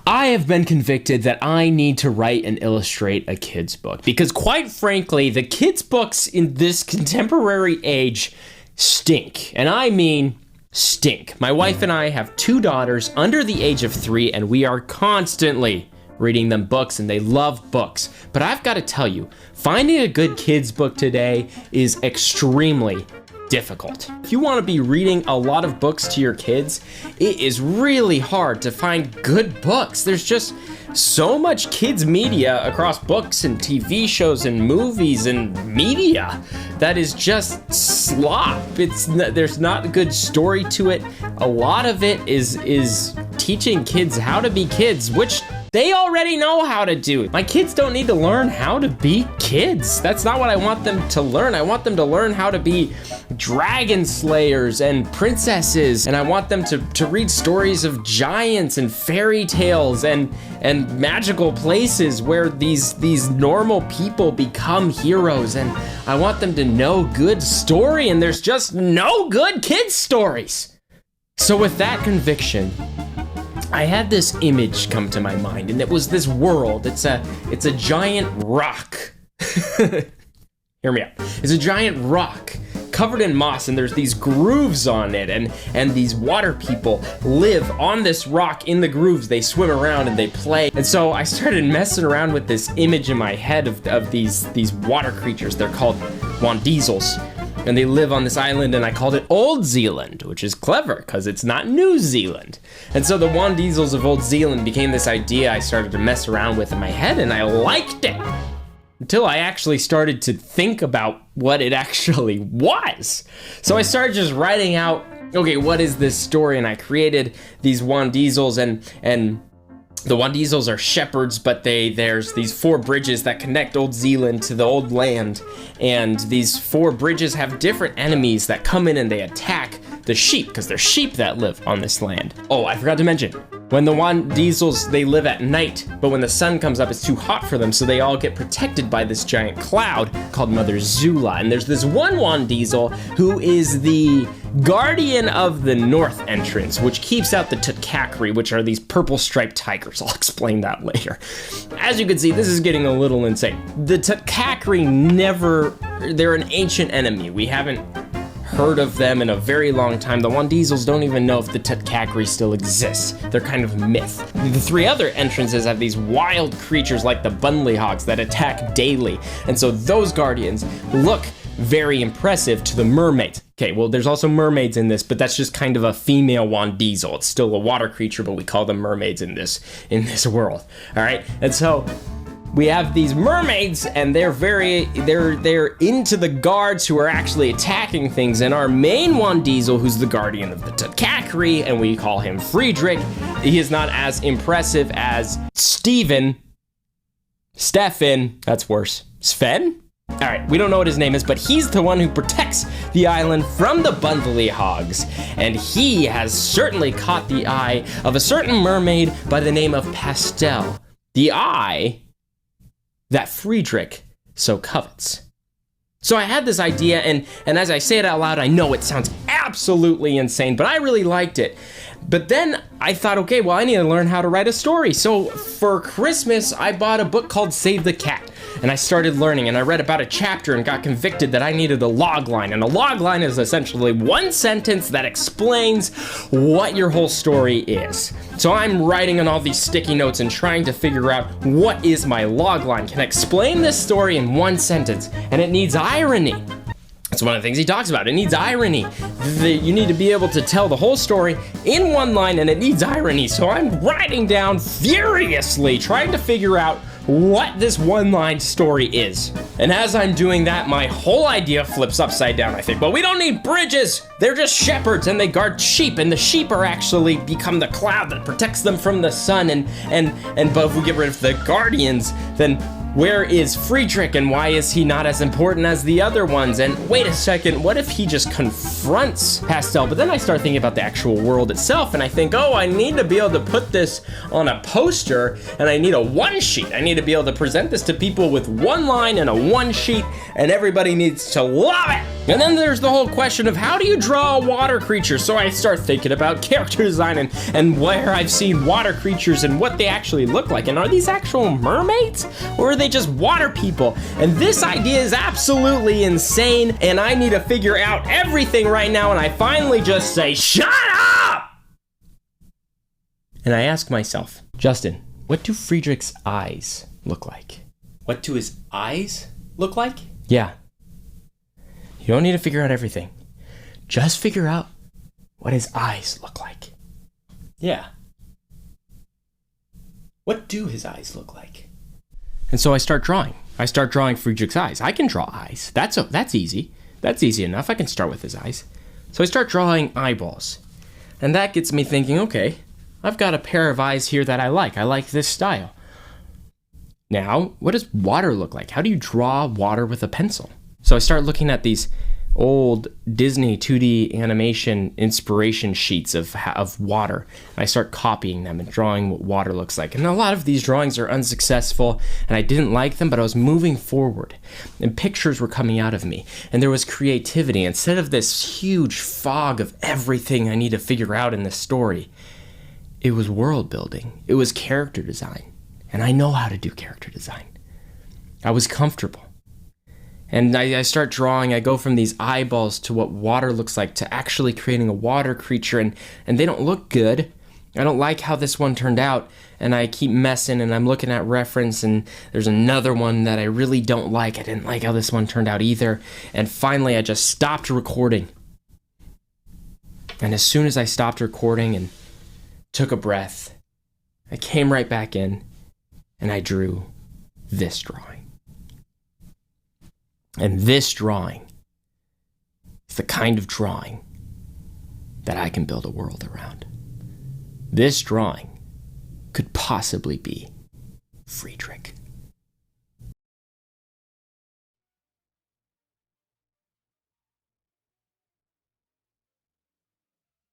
I have been convicted that I need to write and illustrate a kid's book because, quite frankly, the kids' books in this contemporary age stink. And I mean stink. My wife and I have 2 daughters under the age of 3, and we are constantly reading them books, and they love books. But I've got to tell you, finding a good kids' book today is extremely difficult. If you want to be reading a lot of books to your kids, it is really hard to find good books. There's just so much kids media across books and TV shows and movies and media that is just slop. There's not a good story to it. A lot of it is teaching kids how to be kids, which they already know how to do. My kids don't need to learn how to be kids. That's not what I want them to learn. I want them to learn how to be dragon slayers and princesses. And I want them to read stories of giants and fairy tales and magical places where these normal people become heroes. And I want them to know good story, and there's just no good kids stories. So with that conviction, I had this image come to my mind, and it was this world. It's a giant rock. Hear me out. It's a giant rock covered in moss, and there's these grooves on it, and these water people live on this rock in the grooves. They swim around and they play. And so I started messing around with this image in my head of these water creatures. They're called Wandizels. And they live on this island, and I called it Old Zealand, which is clever because it's not New Zealand. And so the Wandizels of Old Zealand became this idea I started to mess around with in my head, and I liked it until I actually started to think about what it actually was. So I started just writing out, okay, what is this story? And I created these Wandizels, and the Wandizels are shepherds, but there's these 4 bridges that connect Old Zealand to the old land. And these 4 bridges have different enemies that come in and they attack the sheep, because they're sheep that live on this land. Oh, I forgot to mention, when the Wandizels, they live at night, but when the sun comes up, it's too hot for them, so they all get protected by this giant cloud called Mother Zula. And there's this one Wandizel who is the guardian of the north entrance, which keeps out the Tutkakri, which are these purple striped tigers. I'll explain that later. As you can see, this is getting a little insane. The Tutkakri they're an ancient enemy. We haven't heard of them in a very long time. The Wandizels don't even know if the Tutkakri still exists. They're kind of myth. The 3 other entrances have these wild creatures like the Bunley Hogs that attack daily. And so those guardians look very impressive to the mermaids. Okay, well, there's also mermaids in this, but that's just kind of a female Wandizel. It's still a water creature, but we call them mermaids in this world. All right, and so we have these mermaids, and they're into the guards who are actually attacking things. And our main Wandizel, who's the guardian of the Tutkakri, and we call him Friedrich, he is not as impressive as Stefan, that's worse. Sven? All right, we don't know what his name is, but he's the one who protects the island from the Bundley Hogs. And he has certainly caught the eye of a certain mermaid by the name of Pastel. The eye that Friedrich so covets. So I had this idea, and as I say it out loud, I know it sounds absolutely insane, but I really liked it. But then I thought, okay, well, I need to learn how to write a story. So for Christmas, I bought a book called Save the Cat. And I started learning, and I read about a chapter and got convicted that I needed a logline. And a logline is essentially one sentence that explains what your whole story is. So I'm writing on all these sticky notes and trying to figure out what is my logline. Can I explain this story in one sentence? And it needs irony. That's one of the things he talks about. It needs irony. You need to be able to tell the whole story in one line, and it needs irony. So I'm writing down furiously, trying to figure out what this one-line story is. And as I'm doing that, my whole idea flips upside down. I think, well, we don't need bridges. They're just shepherds, and they guard sheep, and the sheep are actually become the cloud that protects them from the sun. But if we get rid of the guardians, then where is Friedrich, and why is he not as important as the other ones? And wait a second, what if he just confronts Pastel? But then I start thinking about the actual world itself, and I think, oh, I need to be able to put this on a poster, and I need a one sheet. I need to be able to present this to people with one line and a one sheet, and everybody needs to love it. And then there's the whole question of how do you draw a water creature? So I start thinking about character design and where I've seen water creatures and what they actually look like. And are these actual mermaids or are they just water people? And this idea is absolutely insane and I need to figure out everything right now. And I finally just say, shut up! And I ask myself, Justin, what do Friedrich's eyes look like? What do his eyes look like? Yeah. You don't need to figure out everything. Just figure out what his eyes look like. Yeah. What do his eyes look like? And so I start drawing. I start drawing Friedrich's eyes. I can draw eyes. That's easy. That's easy enough. I can start with his eyes. So I start drawing eyeballs. And that gets me thinking, okay, I've got a pair of eyes here that I like. I like this style. Now, what does water look like? How do you draw water with a pencil? So I start looking at these old Disney 2D animation inspiration sheets of water. I start copying them and drawing what water looks like. And a lot of these drawings are unsuccessful and I didn't like them, but I was moving forward and pictures were coming out of me and there was creativity. Instead of this huge fog of everything I need to figure out in this story, it was world building. It was character design. And I know how to do character design. I was comfortable. And I start drawing, I go from these eyeballs to what water looks like to actually creating a water creature, and they don't look good. I don't like how this one turned out, and I keep messing, and I'm looking at reference, and there's another one that I really don't like. I didn't like how this one turned out either. And finally, I just stopped recording. And as soon as I stopped recording and took a breath, I came right back in, and I drew this drawing. And this drawing is the kind of drawing that I can build a world around. This drawing could possibly be Friedrich.